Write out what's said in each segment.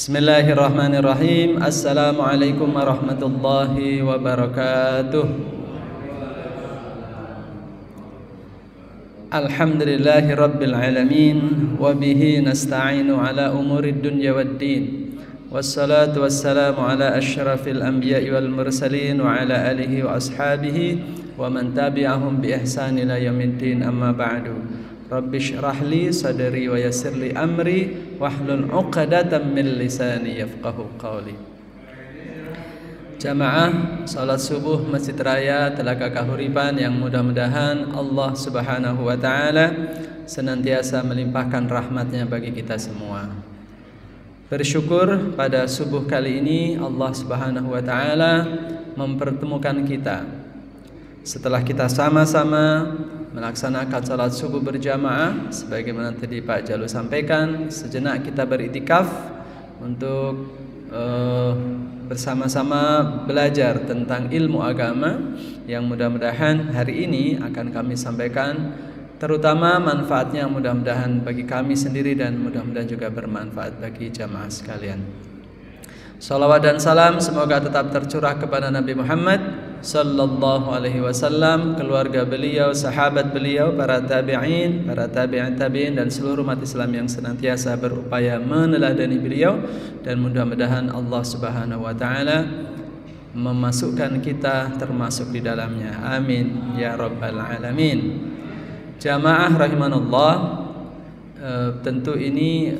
Bismillahirrahmanirrahim. Assalamualaikum warahmatullahi wabarakatuh. Alhamdulillahi rabbil alamin. Wabihi nasta'inu ala umurid dunya waddin. Wassalatu wassalamu ala ashrafil anbiya'i wal mursalin. Wa ala alihi wa ashabihi wa man tabi'ahum bi ihsan ila yaumiddin. Amma ba'du. Rabbi shrah li sadri wa yassir li amri wahlul 'uqdatam min lisani yafqahu qawli. Jamaah salat subuh Masjid Raya Telaga Kahuripan yang mudah-mudahan Allah Subhanahu wa taala senantiasa melimpahkan rahmatnya bagi kita semua. Bersyukur pada subuh kali ini Allah Subhanahu wa taala mempertemukan kita setelah kita sama-sama melaksanakan salat subuh berjamaah. Sebagaimana tadi Pak Jalu sampaikan, sejenak kita beritikaf untuk bersama-sama belajar tentang ilmu agama yang mudah-mudahan hari ini akan kami sampaikan, terutama manfaatnya mudah-mudahan bagi kami sendiri dan mudah-mudahan juga bermanfaat bagi jamaah sekalian. Salawat dan salam semoga tetap tercurah kepada Nabi Muhammad sallallahu alaihi wasallam, keluarga beliau, sahabat beliau, para tabi'in, para tabi'in tabi'in dan seluruh umat Islam yang senantiasa berupaya meneladani beliau, dan mudah-mudahan Allah Subhanahu wa taala memasukkan kita termasuk di dalamnya. Amin ya rabbal alamin. Jamaah rahimanallah, tentu ini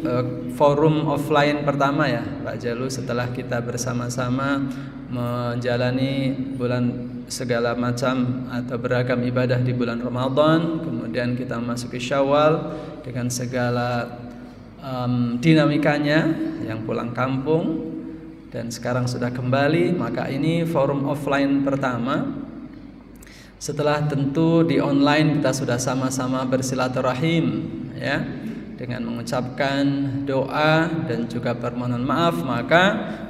forum offline pertama ya Pak Jalu setelah kita bersama-sama menjalani segala macam atau beragam ibadah di bulan Ramadan. Kemudian kita memasuki Syawal dengan segala dinamikanya, yang pulang kampung dan sekarang sudah kembali. Maka ini forum offline pertama setelah tentu di online kita sudah sama-sama bersilaturahim ya, dengan mengucapkan doa dan juga permohonan maaf. Maka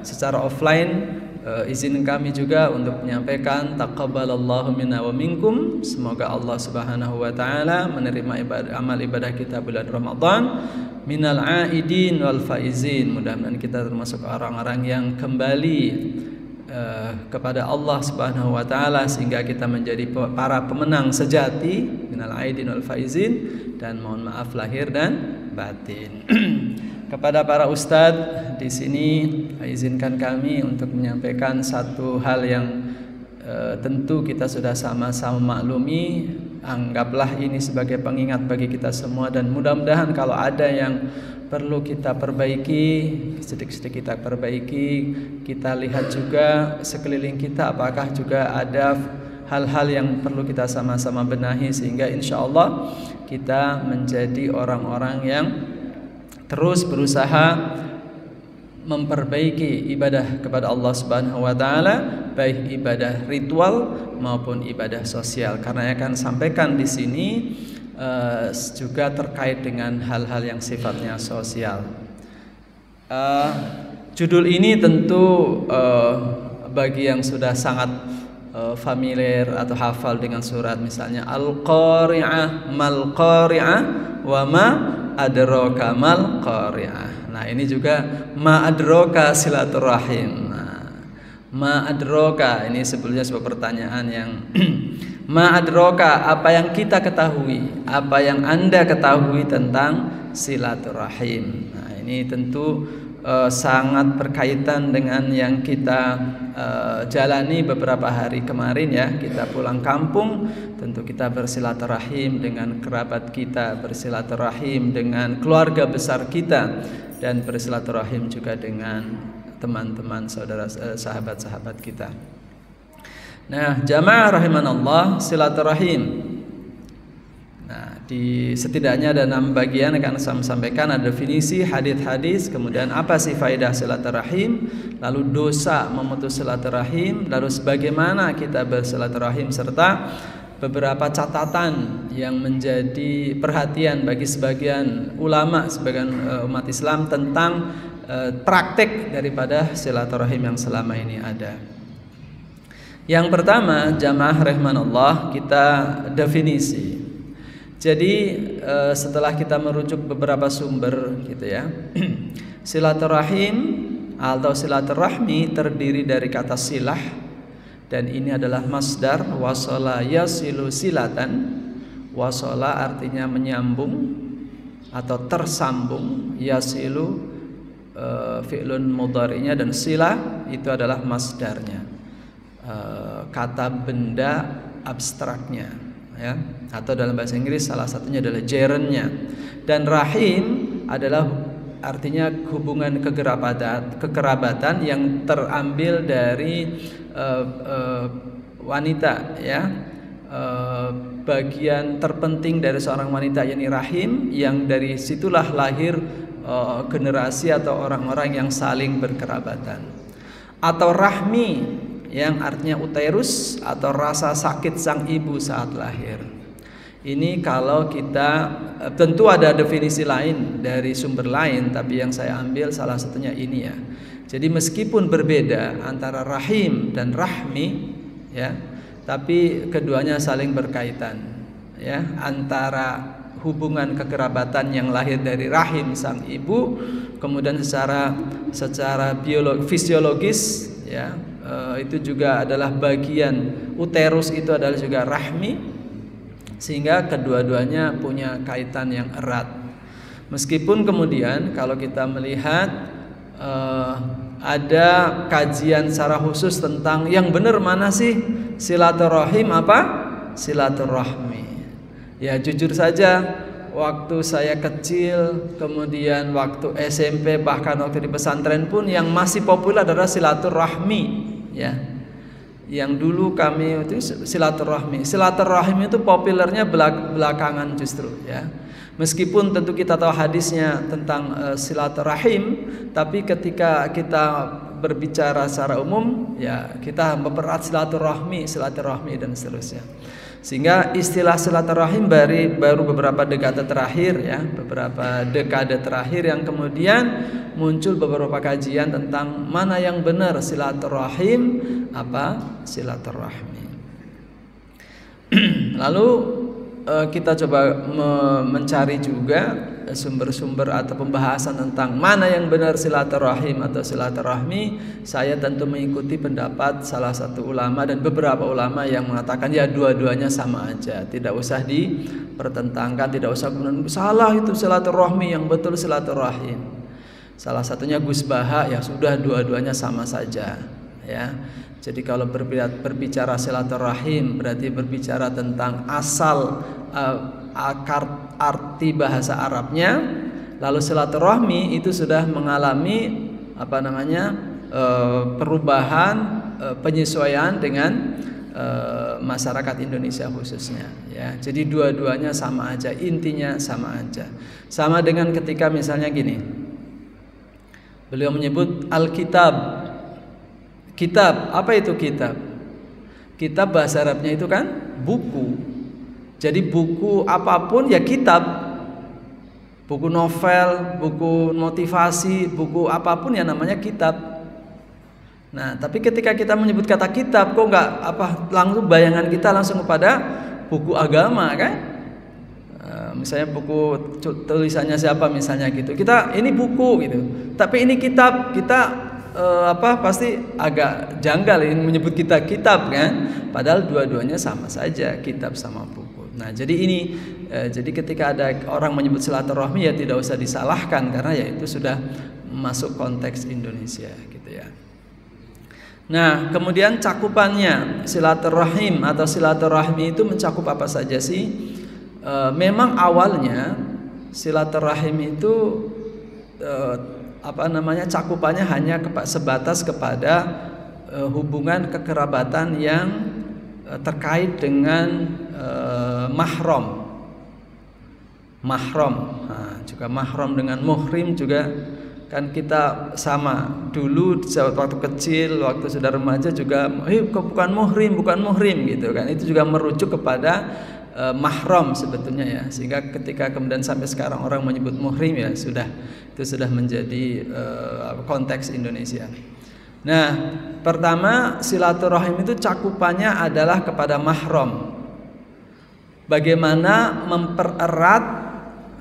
secara offline izin kami juga untuk menyampaikan taqabbalallahu minna wa minkum. Semoga Allah Subhanahu wa taala menerima amal ibadah kita bulan Ramadan. Minal aidin wal faizin. Mudah-mudahan kita termasuk orang-orang yang kembali kepada Allah Subhanahu wa taala sehingga kita menjadi para pemenang sejati. Minal aidin wal faizin, dan mohon maaf lahir dan batin. Kepada para ustadz di sini, izinkan kami untuk menyampaikan satu hal yang tentu kita sudah sama-sama maklumi. Anggaplah ini sebagai pengingat bagi kita semua, dan mudah-mudahan kalau ada yang perlu kita perbaiki, sedikit-sedikit kita perbaiki. Kita lihat juga sekeliling kita apakah juga ada hal-hal yang perlu kita sama-sama benahi, sehingga insya Allah kita menjadi orang-orang yang terus berusaha memperbaiki ibadah kepada Allah Subhanahu wa taala, baik ibadah ritual maupun ibadah sosial. Karena akan sampaikan di sini juga terkait dengan hal-hal yang sifatnya sosial. Judul ini tentu bagi yang sudah sangat familiar atau hafal dengan surat, misalnya Al-Qari'ah, Mal Qari'ah, wa ma adraka mal qari'ah. Nah, ini juga ma adraka silaturahim. Nah, ma adraka ini sebetulnya sebuah pertanyaan yang ma adraka, apa yang kita ketahui, apa yang Anda ketahui tentang silaturahim. Nah, ini tentu sangat berkaitan dengan yang kita jalani beberapa hari kemarin ya. Kita pulang kampung, tentu kita bersilaturahim dengan kerabat kita, bersilaturahim dengan keluarga besar kita, dan bersilaturahim juga dengan teman-teman, saudara, sahabat-sahabat kita. Nah, jamaah rahimanallah, silaturahim. Nah, setidaknya ada 6 bagian akan saya sampaikan. Ada definisi, hadis-hadis, kemudian apa sih faedah silaturahim, lalu dosa memutus silaturahim, lalu bagaimana kita bersilaturahim, serta beberapa catatan yang menjadi perhatian bagi sebagian ulama, sebagian umat Islam tentang praktek daripada silaturahim yang selama ini ada. Yang pertama, jamaah rahimanallah, kita definisi. Jadi setelah kita merujuk beberapa sumber gitu ya, silaturahim atau silaturahmi terdiri dari kata silah, dan ini adalah masdar wasala yasilu silatan. Wasala artinya menyambung atau tersambung, yasilu fi'lun mudhari'nya, dan sila itu adalah masdarnya, kata benda abstraknya ya, atau dalam bahasa Inggris salah satunya adalah gerundnya. Dan rahim adalah artinya hubungan kekerabatan yang terambil dari wanita ya, bagian terpenting dari seorang wanita yakni rahim, yang dari situlah lahir generasi atau orang-orang yang saling berkerabatan. Atau rahmi yang artinya uterus atau rasa sakit sang ibu saat lahir. Ini kalau kita tentu ada definisi lain dari sumber lain, tapi yang saya ambil salah satunya ini ya. Jadi meskipun berbeda antara rahim dan rahmi ya, tapi keduanya saling berkaitan ya, antara hubungan kekerabatan yang lahir dari rahim sang ibu, kemudian secara fisiologis ya, itu juga adalah bagian uterus, itu adalah juga rahmi, sehingga kedua-duanya punya kaitan yang erat. Meskipun kemudian kalau kita melihat ada kajian secara khusus tentang yang benar mana sih silaturahim apa silaturahmi. Ya jujur saja, waktu saya kecil, kemudian waktu SMP, bahkan waktu di pesantren pun yang masih populer adalah silaturahmi ya. Yang dulu kami itu silaturahmi. Silaturahim itu populernya belakangan justru ya. Meskipun tentu kita tahu hadisnya tentang silaturahim, tapi ketika kita berbicara secara umum ya kita mempererat silaturahmi dan seterusnya. Sehingga istilah silaturahim baru beberapa dekade terakhir ya, beberapa dekade terakhir yang kemudian muncul beberapa kajian tentang mana yang benar silaturahim apa silaturahmi. Lalu kita coba mencari juga sumber-sumber atau pembahasan tentang mana yang benar silaturahim atau silaturahmi. Saya tentu mengikuti pendapat salah satu ulama dan beberapa ulama yang mengatakan ya dua-duanya sama aja, tidak usah dipertentangkan, tidak usah kemudian salah itu silaturahmi, yang betul silaturahim. Salah satunya Gus Baha, ya sudah dua-duanya sama saja ya. Jadi kalau berbicara silaturahim berarti berbicara tentang asal akar arti bahasa Arabnya. Lalu silaturahmi itu sudah mengalami perubahan, penyesuaian dengan masyarakat Indonesia khususnya ya. Jadi dua-duanya sama aja, intinya sama aja. Sama dengan ketika misalnya gini, beliau menyebut Alkitab. Kitab, apa itu kitab? Kitab bahasa Arabnya itu kan buku. Jadi buku apapun ya kitab. Buku novel, buku motivasi, buku apapun ya namanya kitab. Nah, tapi ketika kita menyebut kata kitab, kok nggak langsung bayangan kita langsung kepada buku agama kan? Misalnya buku tulisannya siapa misalnya gitu. Kita ini buku gitu. Tapi ini kitab, kita pasti agak janggal ini menyebut kita kitab kan, padahal dua-duanya sama saja, kitab sama buku. Nah jadi ini jadi ketika ada orang menyebut silaturahmi ya tidak usah disalahkan, karena ya itu sudah masuk konteks Indonesia gitu ya. Nah kemudian cakupannya silaturahim atau silaturahmi itu mencakup apa saja sih? Memang awalnya silaturahim itu cakupannya hanya sebatas kepada hubungan kekerabatan yang terkait dengan mahram. Nah, juga mahram dengan muhrim juga kan kita sama. Dulu waktu kecil, waktu sudah remaja juga bukan muhrim gitu kan. Itu juga merujuk kepada mahram sebetulnya ya, sehingga ketika kemudian sampai sekarang orang menyebut muhrim ya sudah, itu sudah menjadi konteks Indonesia. Nah pertama silaturahim itu cakupannya adalah kepada mahram. bagaimana mempererat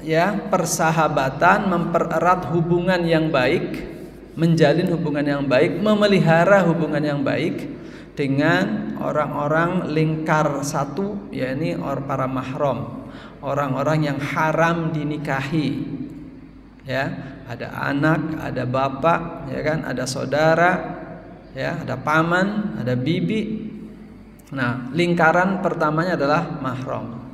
ya persahabatan, mempererat hubungan yang baik, menjalin hubungan yang baik, memelihara hubungan yang baik dengan orang-orang lingkar satu, yakni para mahram, orang-orang yang haram dinikahi. Ya, ada anak, ada bapak, ya kan, ada saudara, ya, ada paman, ada bibi. Nah, lingkaran pertamanya adalah mahram.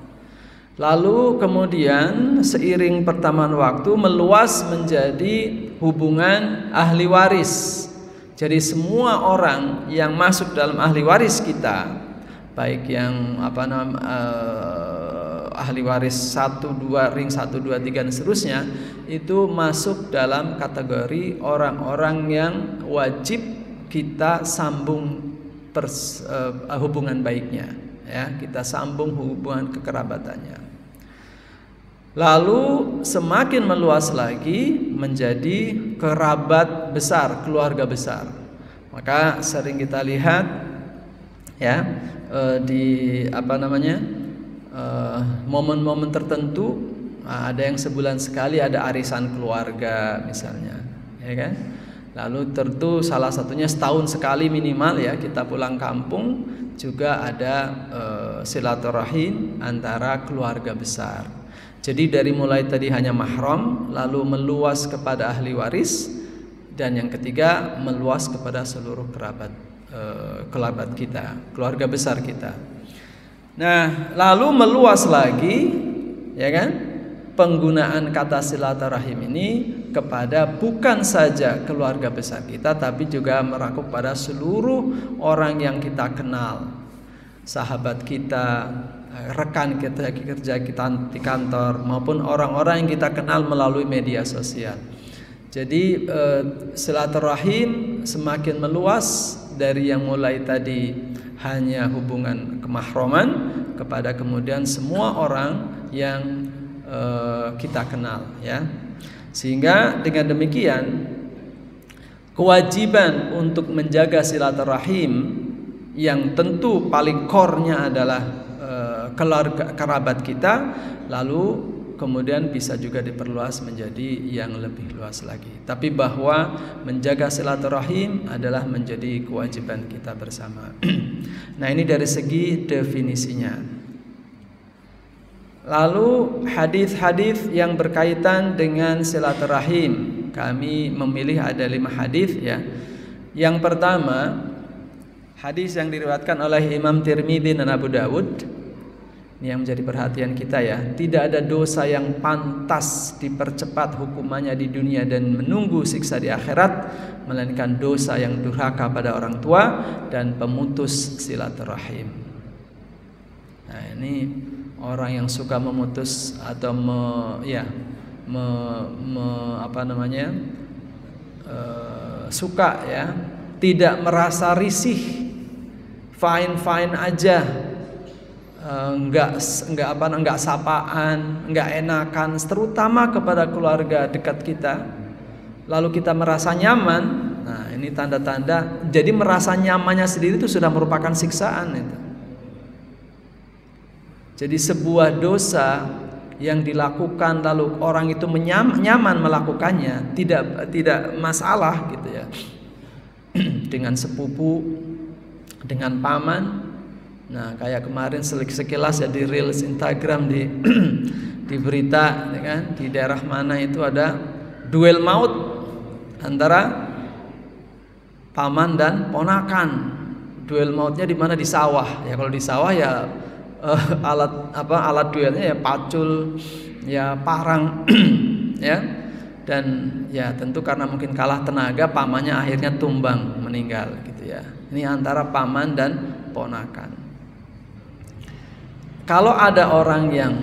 Lalu kemudian seiring pertambahan waktu meluas menjadi hubungan ahli waris. Jadi semua orang yang masuk dalam ahli waris kita, baik yang ahli waris 1, 2, ring 1, 2, 3 dan seterusnya, itu masuk dalam kategori orang-orang yang wajib kita sambung hubungan baiknya, ya, kita sambung hubungan kekerabatannya. Lalu semakin meluas lagi menjadi kerabat besar, keluarga besar. Maka sering kita lihat ya di momen-momen tertentu, ada yang sebulan sekali ada arisan keluarga misalnya, ya kan? Lalu tentu salah satunya setahun sekali minimal ya kita pulang kampung, juga ada silaturahim antara keluarga besar. Jadi dari mulai tadi hanya mahram, lalu meluas kepada ahli waris, dan yang ketiga meluas kepada seluruh kerabat kita, keluarga besar kita. Nah, lalu meluas lagi, ya kan? Penggunaan kata silaturahim ini kepada bukan saja keluarga besar kita, tapi juga merangkup pada seluruh orang yang kita kenal, sahabat kita, rekan kita kerja kita di kantor, maupun orang-orang yang kita kenal melalui media sosial. Jadi silaturahim semakin meluas dari yang mulai tadi hanya hubungan kemahroman kepada kemudian semua orang yang kita kenal, ya. Sehingga dengan demikian kewajiban untuk menjaga silaturahim yang tentu paling core-nya adalah kerabat kita, lalu kemudian bisa juga diperluas menjadi yang lebih luas lagi. Tapi bahwa menjaga silaturahim adalah menjadi kewajiban kita bersama. Nah, ini dari segi definisinya. Lalu hadis-hadis yang berkaitan dengan silaturahim, kami memilih ada 5 hadis ya. Yang pertama, hadis yang diriwayatkan oleh Imam Tirmidzi dan Abu Dawud. Ini yang menjadi perhatian kita ya. Tidak ada dosa yang pantas dipercepat hukumannya di dunia dan menunggu siksa di akhirat, melainkan dosa yang durhaka pada orang tua dan pemutus silaturahim. Nah, ini orang yang suka memutus atau suka ya, tidak merasa risih, fine aja, enggak sapaan, enggak enakan, terutama kepada keluarga dekat kita, lalu kita merasa nyaman. Nah, ini tanda-tanda. Jadi merasa nyamannya sendiri itu sudah merupakan siksaan itu. Jadi sebuah dosa yang dilakukan lalu orang itu nyaman melakukannya, tidak masalah gitu ya. Dengan sepupu, dengan paman. Nah, kayak kemarin sekilas ya di reels Instagram, di berita ya kan, di daerah mana itu ada duel maut antara paman dan ponakan. Duel mautnya di mana? Di sawah. Ya kalau di sawah ya alat duelnya ya pacul, ya parang, ya, dan ya tentu karena mungkin kalah tenaga, pamannya akhirnya tumbang meninggal gitu ya. Ini antara paman dan ponakan. Kalau ada orang yang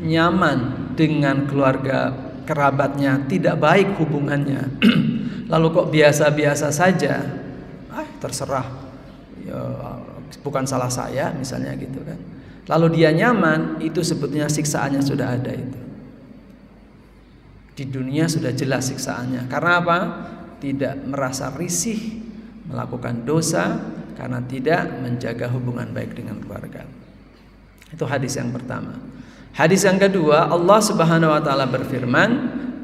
nyaman dengan keluarga kerabatnya, tidak baik hubungannya, lalu kok biasa-biasa saja, terserah, ya, bukan salah saya misalnya gitu kan. Lalu dia nyaman, itu sebetulnya siksaannya sudah ada itu. Di dunia sudah jelas siksaannya. Karena apa? Tidak merasa risih melakukan dosa karena tidak menjaga hubungan baik dengan keluarga. Itu hadis yang pertama. Hadis yang kedua, Allah Subhanahu wa taala berfirman,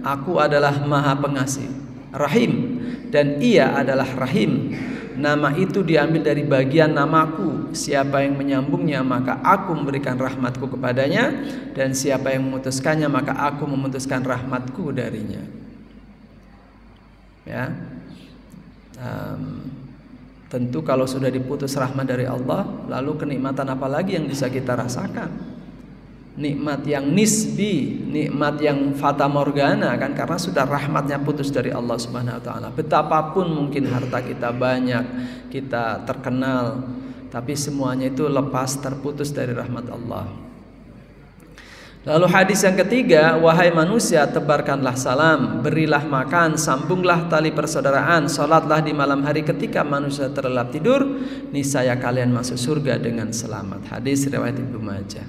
Aku adalah Maha Pengasih, Rahim, dan Ia adalah Rahim. Nama itu diambil dari bagian namaku. Siapa yang menyambungnya maka aku memberikan rahmatku kepadanya, dan siapa yang memutuskannya maka aku memutuskan rahmatku darinya. Ya, tentu kalau sudah diputus rahmat dari Allah, lalu kenikmatan apa lagi yang bisa kita rasakan? Nikmat yang nisbi, nikmat yang fata morgana kan, karena sudah rahmatnya putus dari Allah Subhanahu wa taala. Betapapun mungkin harta kita banyak, kita terkenal, tapi semuanya itu lepas terputus dari rahmat Allah. Lalu hadis yang ketiga, wahai manusia, tebarkanlah salam, berilah makan, sambunglah tali persaudaraan, salatlah di malam hari ketika manusia terlelap tidur, niscaya kalian masuk surga dengan selamat. Hadis riwayat Ibnu Majah.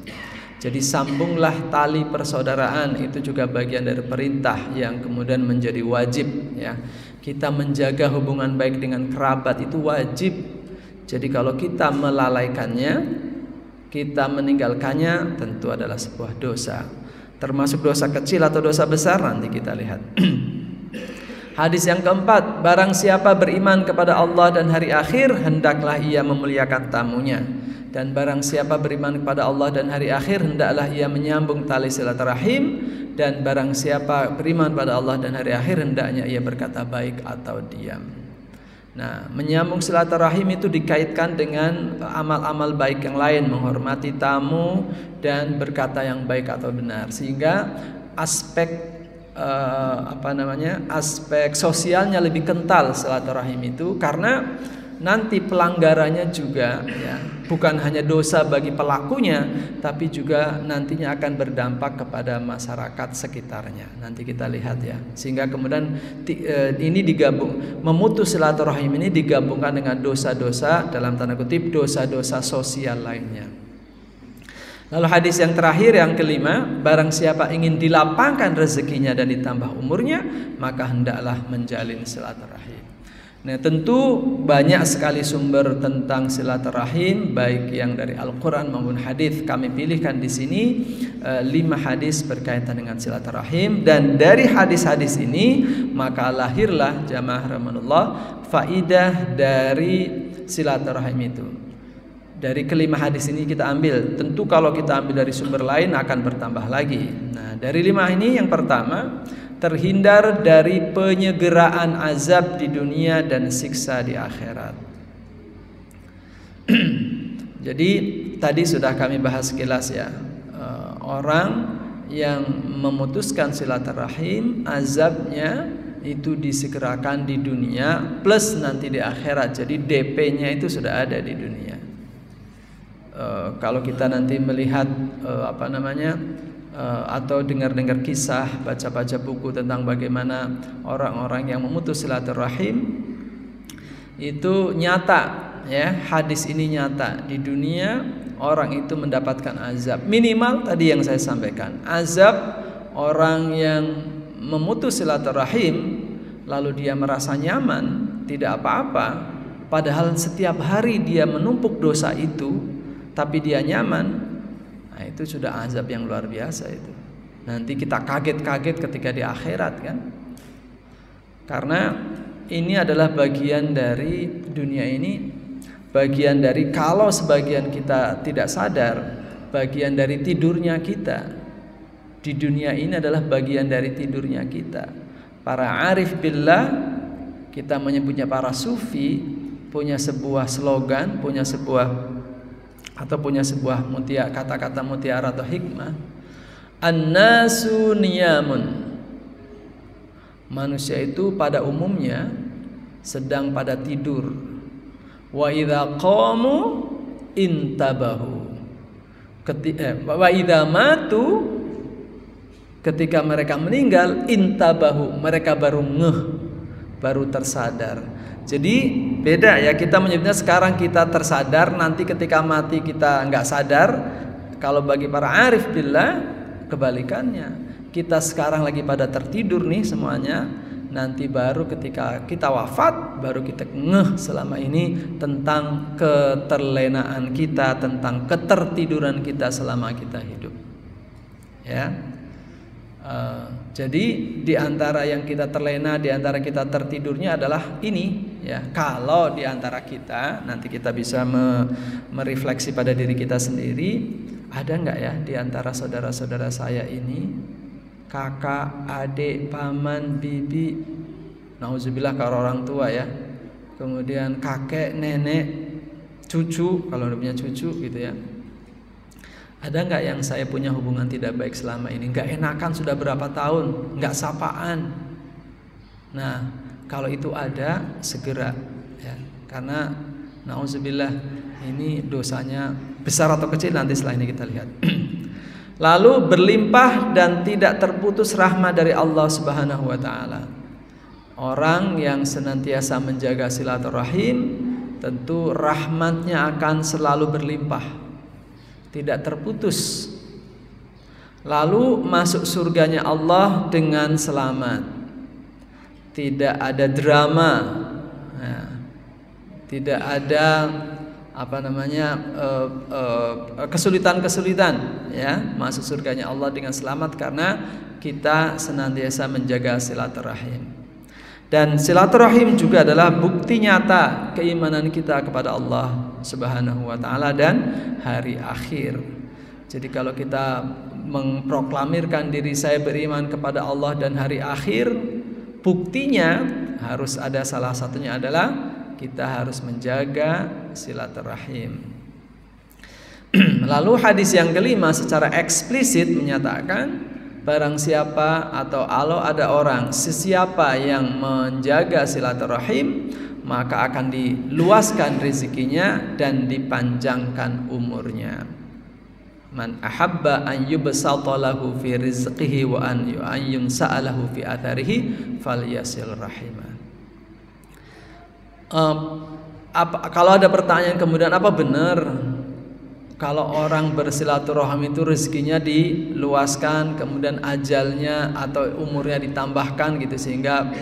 Jadi sambunglah tali persaudaraan, itu juga bagian dari perintah yang kemudian menjadi wajib, ya. Kita menjaga hubungan baik dengan kerabat itu wajib. Jadi kalau kita melalaikannya, kita meninggalkannya, tentu adalah sebuah dosa. Termasuk dosa kecil atau dosa besar, nanti kita lihat. Hadis yang keempat, barang siapa beriman kepada Allah dan hari akhir, hendaklah ia memuliakan tamunya. Dan barang siapa beriman kepada Allah dan hari akhir, hendaklah ia menyambung tali silaturahim. Dan barang siapa beriman pada Allah dan hari akhir, hendaknya ia berkata baik atau diam. Nah, menyambung silaturahim itu dikaitkan dengan amal-amal baik yang lain, menghormati tamu dan berkata yang baik atau benar, sehingga aspek aspek sosialnya lebih kental silaturahim itu, karena nanti pelanggarannya juga, ya, bukan hanya dosa bagi pelakunya, tapi juga nantinya akan berdampak kepada masyarakat sekitarnya. Nanti kita lihat, ya. Sehingga kemudian ini digabung, memutus silaturahim ini digabungkan dengan dosa-dosa, dalam tanda kutip, dosa-dosa sosial lainnya. Lalu hadis yang terakhir, yang kelima, barang siapa ingin dilapangkan rezekinya dan ditambah umurnya, maka hendaklah menjalin silaturahim. Nah, tentu banyak sekali sumber tentang silaturahim, baik yang dari Al-Quran maupun hadis. Kami pilihkan di sini 5 hadis berkaitan dengan silaturahim, dan dari hadis-hadis ini maka lahirlah jamaah rahimanullah faidah dari silaturahim itu. Dari kelima hadis ini kita ambil. Tentu kalau kita ambil dari sumber lain akan bertambah lagi. Nah, dari 5 ini yang pertama, terhindar dari penyegeraan azab di dunia dan siksa di akhirat. Jadi tadi sudah kami bahas sekilas, ya. Orang yang memutuskan silaturahim, azabnya itu disegerakan di dunia plus nanti di akhirat. Jadi DP-nya itu sudah ada di dunia. Kalau kita nanti melihat atau dengar-dengar kisah, baca-baca buku tentang bagaimana orang-orang yang memutus silaturahim, itu nyata, ya, hadis ini nyata. Di dunia orang itu mendapatkan azab, minimal tadi yang saya sampaikan, azab orang yang memutus silaturahim lalu dia merasa nyaman, tidak apa-apa, padahal setiap hari dia menumpuk dosa itu, tapi dia nyaman. Nah, itu sudah azab yang luar biasa itu. Nanti kita kaget-kaget ketika di akhirat, kan? Karena ini adalah bagian dari dunia ini, bagian dari, kalau sebagian kita tidak sadar, bagian dari tidurnya kita. Di dunia ini adalah bagian dari tidurnya kita. Para arif billah, kita menyebutnya para sufi, punya sebuah slogan, punya sebuah kata-kata mutiara atau hikmah. An-nasu niyamun. Manusia itu pada umumnya sedang pada tidur. Wa idza qamu intabahu. Wa idza matu, ketika mereka meninggal, intabahu, mereka baru ngeh, baru tersadar. Jadi beda, ya, kita menyebutnya sekarang kita tersadar, nanti ketika mati kita nggak sadar. Kalau bagi para arif billah kebalikannya, kita sekarang lagi pada tertidur nih semuanya, nanti baru ketika kita wafat baru kita ngeh selama ini tentang keterlenaan kita, tentang ketertiduran kita selama kita hidup. Ya. Jadi di antara yang kita terlena, di antara kita tertidurnya adalah ini, ya. Kalau di antara kita nanti kita bisa merefleksi pada diri kita sendiri, ada nggak ya di antara saudara-saudara saya ini, kakak, adik, paman, bibi, nauzubillah kalau orang tua ya, kemudian kakek, nenek, cucu kalau udah punya cucu gitu ya. Ada nggak yang saya punya hubungan tidak baik selama ini? Nggak enakan sudah berapa tahun, nggak sapaan. Nah, kalau itu ada, segera ya. Karena nauzubillah ini dosanya besar atau kecil nanti setelah ini kita lihat. Lalu berlimpah dan tidak terputus rahmat dari Allah Subhanahu wa taala. Orang yang senantiasa menjaga silaturahim tentu rahmatnya akan selalu berlimpah, tidak terputus. Lalu masuk surganya Allah dengan selamat, tidak ada drama, ya. Tidak ada kesulitan-kesulitan, ya. Masuk surganya Allah dengan selamat karena kita senantiasa menjaga silaturahim. Dan silaturahim juga adalah bukti nyata keimanan kita kepada Allah Subhanahu wa taala dan hari akhir. Jadi kalau kita mengproklamirkan diri saya beriman kepada Allah dan hari akhir, buktinya harus ada, salah satunya adalah kita harus menjaga silaturahim. Lalu hadis yang kelima secara eksplisit menyatakan barang siapa atau kalau ada orang sesiapa yang menjaga silaturahim maka akan diluaskan rezekinya dan dipanjangkan umurnya. Man ahabba an yubsata lahu fi rizqihi wa an yunsa'alahu fi atharihi falyasil rahimah. Kalau ada pertanyaan kemudian apa benar kalau orang bersilaturahim itu rezekinya diluaskan, kemudian ajalnya atau umurnya ditambahkan gitu sehingga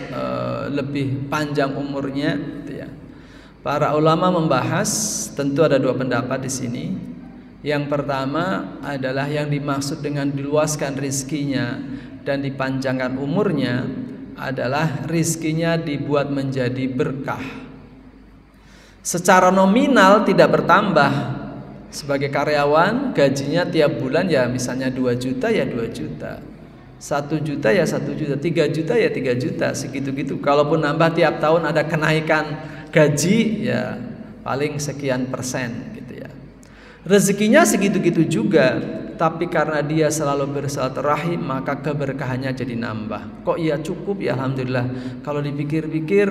lebih panjang umurnya gitu ya. Para ulama membahas, tentu ada dua pendapat di sini. Yang pertama adalah yang dimaksud dengan diluaskan rezekinya dan dipanjangkan umurnya adalah rezekinya dibuat menjadi berkah. Secara nominal tidak bertambah. Sebagai karyawan gajinya tiap bulan ya misalnya 2 juta ya 2 juta, 1 juta ya 1 juta, 3 juta ya 3 juta, segitu-gitu. Kalaupun nambah tiap tahun ada kenaikan gaji ya paling sekian persen gitu ya. Rezekinya segitu-gitu juga, tapi karena dia selalu bersilaturahim maka keberkahannya jadi nambah. Kok iya cukup ya alhamdulillah. Kalau dipikir-pikir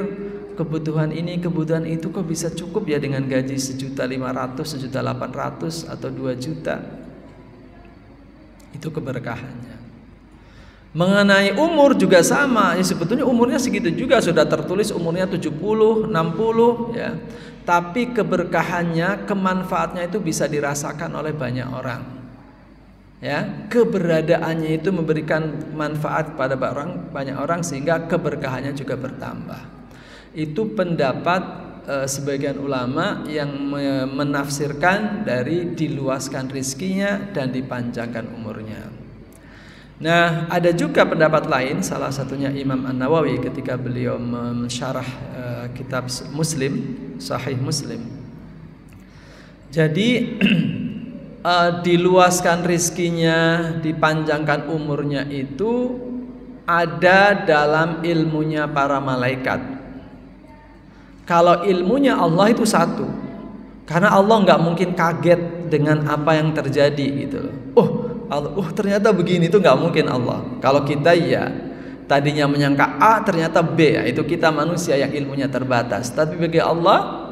kebutuhan ini, kebutuhan itu kok bisa cukup ya dengan gaji 1.500.000, 1.800.000 atau 2 juta. Itu keberkahannya. Mengenai umur juga sama, ya sebetulnya umurnya segitu juga, sudah tertulis umurnya 70, 60 ya. Tapi keberkahannya, kemanfaatnya itu bisa dirasakan oleh banyak orang. Ya, keberadaannya itu memberikan manfaat kepada banyak orang sehingga keberkahannya juga bertambah. Itu pendapat sebagian ulama yang menafsirkan dari diluaskan rizkinya dan dipanjangkan umurnya. Nah, ada juga pendapat lain, salah satunya Imam An-Nawawi ketika beliau mensyarah kitab Muslim, Sahih Muslim. Jadi diluaskan rizkinya, dipanjangkan umurnya itu ada dalam ilmunya para malaikat. Kalau ilmunya Allah itu satu, karena Allah nggak mungkin kaget dengan apa yang terjadi gitu loh. Ternyata begini, itu nggak mungkin Allah. Kalau kita ya tadinya menyangka A ternyata B, ya, itu kita manusia yang ilmunya terbatas. Tapi bagi Allah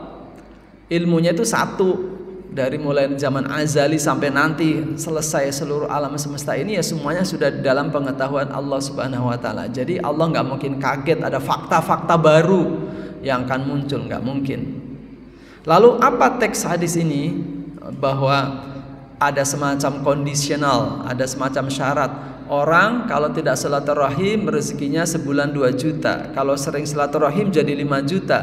ilmunya itu satu, dari mulai zaman azali sampai nanti selesai seluruh alam semesta ini ya semuanya sudah dalam pengetahuan Allah Subhanahu wa taala. Jadi Allah nggak mungkin kaget ada fakta-fakta baru yang akan muncul, nggak mungkin. Lalu apa teks hadis ini? Bahwa ada semacam kondisional, ada semacam syarat orang kalau tidak silaturahim rezekinya sebulan 2 juta, kalau sering silaturahim jadi 5 juta.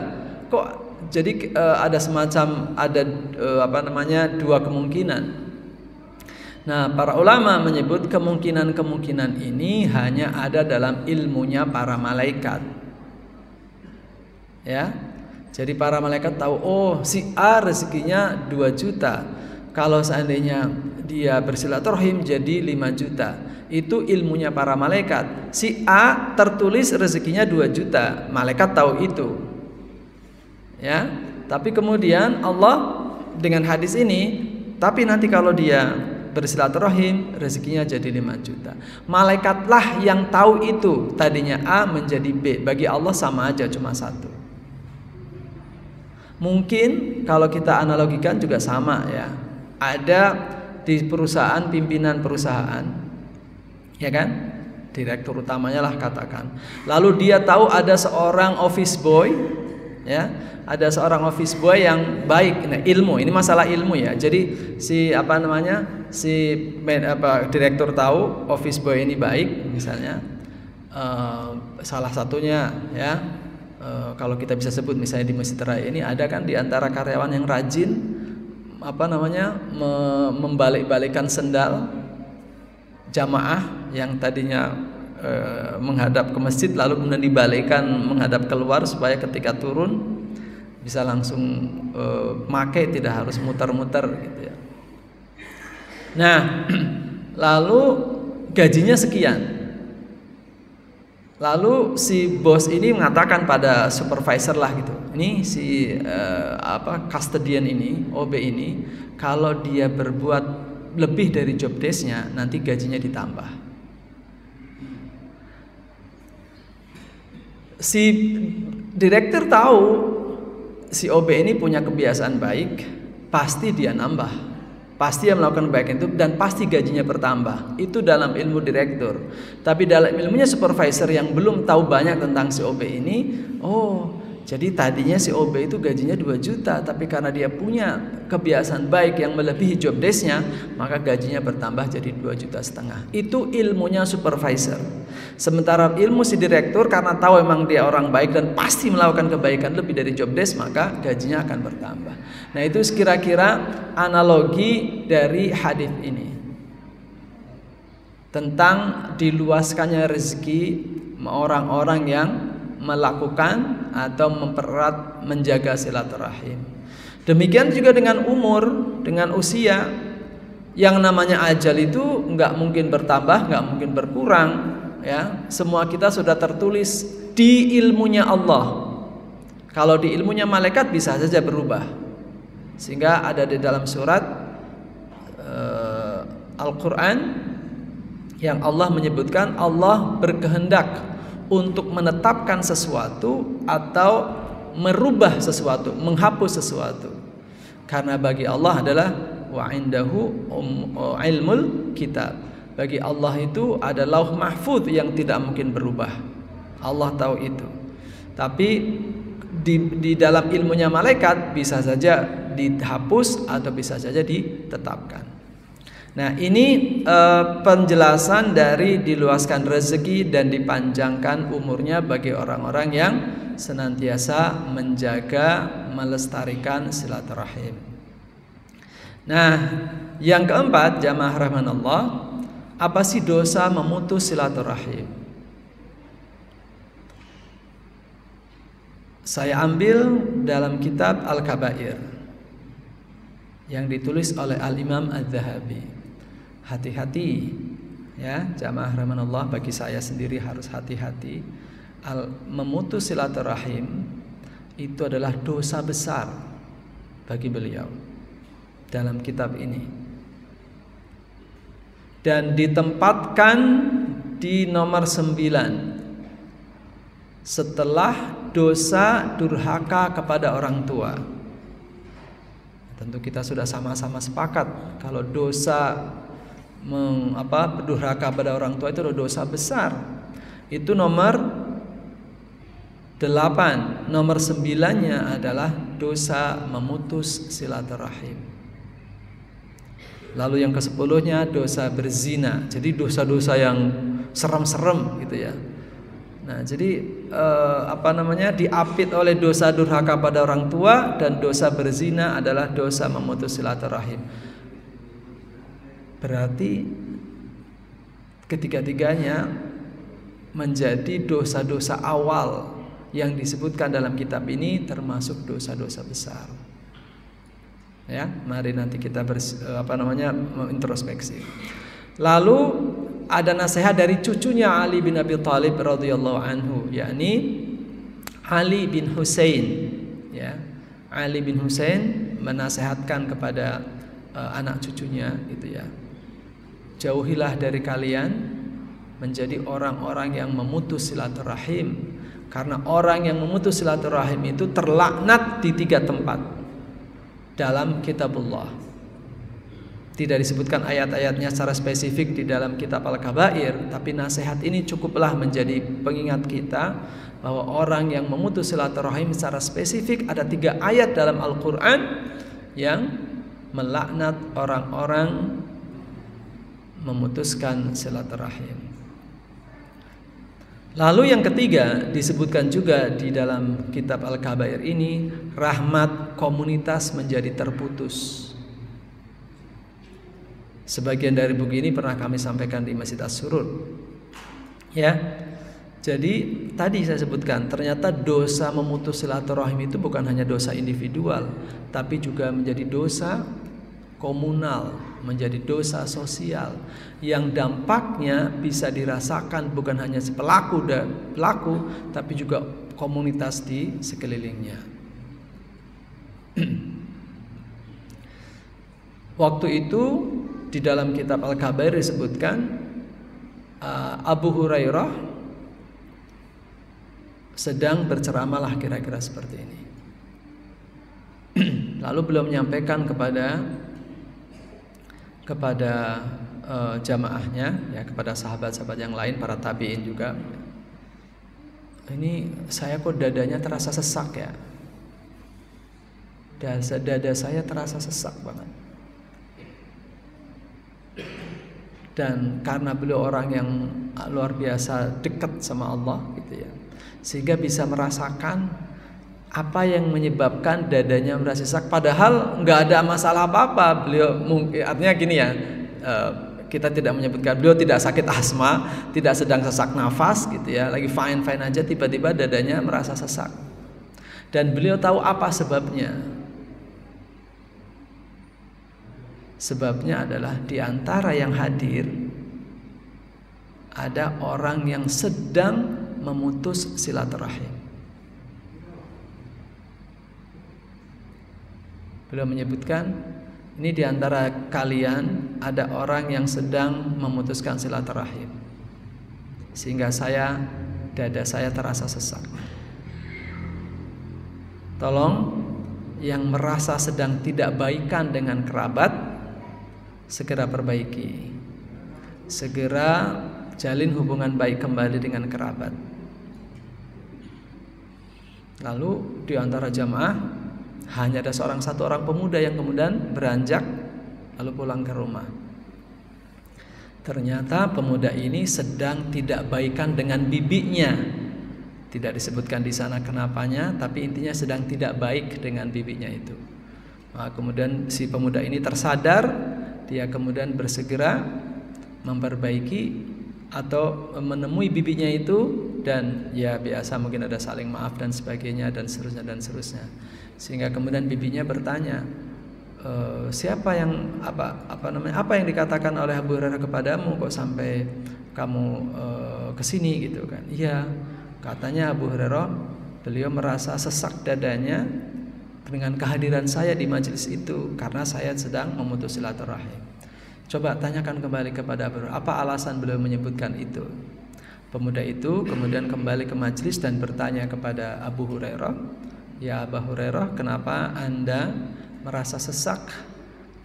Kok jadi ada semacam dua kemungkinan. Nah, para ulama menyebut kemungkinan-kemungkinan ini hanya ada dalam ilmunya para malaikat. Ya. Jadi para malaikat tahu, oh si A rezekinya 2 juta. Kalau seandainya dia bersilaturahim jadi 5 juta. Itu ilmunya para malaikat. Si A tertulis rezekinya 2 juta. Malaikat tahu itu. Ya. Tapi kemudian Allah dengan hadis ini, tapi nanti kalau dia bersilaturahim rezekinya jadi 5 juta. Malaikatlah yang tahu itu. Tadinya A menjadi B. Bagi Allah sama aja, cuma satu. Mungkin kalau kita analogikan juga sama ya. Ada di perusahaan, pimpinan perusahaan, ya kan, direktur utamanya lah katakan. Lalu dia tahu ada seorang office boy, ya, ada seorang office boy yang baik. Nah, ilmu ini masalah ilmu ya. Jadi si direktur tahu office boy ini baik, misalnya salah satunya ya. Kalau kita bisa sebut misalnya di Masjid Raya ini ada kan di antara karyawan yang rajin membalik-balikan sendal jamaah yang tadinya menghadap ke masjid lalu kemudian dibalikkan menghadap keluar supaya ketika turun bisa langsung make, tidak harus muter-muter gitu ya. Nah, lalu gajinya sekian. Lalu si bos ini mengatakan pada supervisor lah gitu, ini si custodian ini, OB ini, kalau dia berbuat lebih dari job desk-nya nanti gajinya ditambah. Si direktur tahu si OB ini punya kebiasaan baik, pasti dia nambah. Pasti dia melakukan kebaikan itu dan pasti gajinya bertambah. Itu dalam ilmu direktur. Tapi dalam ilmunya supervisor yang belum tahu banyak tentang si OB ini, oh, jadi tadinya si OB itu gajinya 2 juta, tapi karena dia punya kebiasaan baik yang melebihi job desk-nya, maka gajinya bertambah jadi 2,5 juta. Itu ilmunya supervisor. Sementara ilmu si direktur karena tahu emang dia orang baik dan pasti melakukan kebaikan lebih dari job desk, maka gajinya akan bertambah. Nah, itu kira-kira analogi dari hadis ini tentang diluaskannya rezeki orang-orang yang melakukan atau mempererat menjaga silaturahim. Demikian juga dengan umur, dengan usia. Yang namanya ajal itu nggak mungkin bertambah, nggak mungkin berkurang, ya. Semua kita sudah tertulis di ilmunya Allah. Kalau di ilmunya malaikat bisa saja berubah. Sehingga ada di dalam surat Al-Quran yang Allah menyebutkan Allah berkehendak untuk menetapkan sesuatu atau merubah sesuatu, menghapus sesuatu. Karena bagi Allah adalah wa indahu ilmul kitab. Bagi Allah itu ada lauh mahfuz yang tidak mungkin berubah. Allah tahu itu. Tapi di dalam ilmunya malaikat bisa saja dihapus atau bisa saja ditetapkan. Nah, ini penjelasan dari diluaskan rezeki dan dipanjangkan umurnya bagi orang-orang yang senantiasa menjaga, melestarikan silaturahim. Nah, yang keempat, jamaah rahmanallah, apa sih dosa memutus silaturahim? Saya ambil dalam kitab Al-Kabair yang ditulis oleh Al-Imam Az-Zahabi. Hati-hati ya, jamaah rahmanallah, bagi saya sendiri harus hati-hati. Memutus silaturahim itu adalah dosa besar bagi beliau dalam kitab ini. Dan ditempatkan di nomor 9 setelah dosa durhaka kepada orang tua. Tentu kita sudah sama-sama sepakat kalau dosa berdurhaka pada orang tua itu adalah dosa besar. Itu nomor 8. Nomor 9-nya adalah dosa memutus silaturahim. Lalu yang ke-10-nya dosa berzina. Jadi dosa-dosa yang serem-serem gitu ya. Nah, jadi diapit oleh dosa durhaka pada orang tua, dan dosa berzina adalah dosa memutus silaturahim. Berarti ketiga-tiganya menjadi dosa-dosa awal yang disebutkan dalam kitab ini, termasuk dosa-dosa besar. Ya, mari nanti kita introspeksi. Lalu ada nasihat dari cucunya Ali bin Abi Thalib radhiyallahu anhu, yakni Ali bin Husain. Ya, Ali bin Husain menasehatkan kepada anak cucunya, gitu ya. Jauhilah dari kalian menjadi orang-orang yang memutus silaturahim, karena orang yang memutus silaturahim itu terlaknat di 3 tempat dalam kitabullah. Tidak disebutkan ayat-ayatnya secara spesifik di dalam kitab Al-Kabair, tapi nasihat ini cukuplah menjadi pengingat kita bahwa orang yang memutus silaturahim secara spesifik, ada 3 ayat dalam Al-Quran yang melaknat orang-orang memutuskan silaturahim. Lalu yang ketiga disebutkan juga di dalam kitab Al-Kabair ini, rahmat komunitas menjadi terputus. Sebagian dari buku ini pernah kami sampaikan di Masjid As-Surur. Ya. Jadi tadi saya sebutkan, ternyata dosa memutus silaturahim itu bukan hanya dosa individual, tapi juga menjadi dosa komunal, menjadi dosa sosial yang dampaknya bisa dirasakan bukan hanya si pelaku, tapi juga komunitas di sekelilingnya. Waktu itu di dalam kitab Al-Kabair disebutkan Abu Hurairah sedang berceramalah kira-kira seperti ini. Lalu beliau menyampaikan kepada jamaahnya, ya, kepada sahabat-sahabat yang lain, para tabi'in juga. Ini saya kok dadanya terasa sesak ya. Dada saya terasa sesak banget. Dan karena beliau orang yang luar biasa dekat sama Allah gitu ya, sehingga bisa merasakan apa yang menyebabkan dadanya merasa sesak, padahal nggak ada masalah apa-apa. Beliau mungkin, artinya gini ya, kita tidak menyebutkan beliau tidak sakit asma, tidak sedang sesak nafas gitu ya, lagi fine aja, tiba-tiba dadanya merasa sesak. Dan beliau tahu apa sebabnya. Sebabnya adalah di antara yang hadir ada orang yang sedang memutus silaturahim. Beliau menyebutkan, ini di antara kalian ada orang yang sedang memutuskan silaturahim, sehingga dada saya terasa sesak. Tolong yang merasa sedang tidak baikan dengan kerabat, segera perbaiki, segera jalin hubungan baik kembali dengan kerabat. Lalu di antara jamaah hanya ada satu orang pemuda yang kemudian beranjak lalu pulang ke rumah. Ternyata pemuda ini sedang tidak baikan dengan bibinya. Tidak disebutkan di sana kenapanya, tapi intinya sedang tidak baik dengan bibinya itu. Nah, kemudian si pemuda ini tersadar, dia kemudian bersegera memperbaiki atau menemui bibinya itu, dan ya biasa mungkin ada saling maaf dan sebagainya dan seterusnya. Sehingga kemudian bibinya bertanya, siapa yang apa yang dikatakan oleh Abu Hurairah kepadamu kok sampai kamu kesini gitu kan? Iya, katanya Abu Hurairah, beliau merasa sesak dadanya dengan kehadiran saya di majelis itu karena saya sedang memutus silaturahim. Coba tanyakan kembali kepada Abu Hurairah, apa alasan beliau menyebutkan itu? Pemuda itu kemudian kembali ke majelis dan bertanya kepada Abu Hurairah, ya Abu Hurairah, kenapa Anda merasa sesak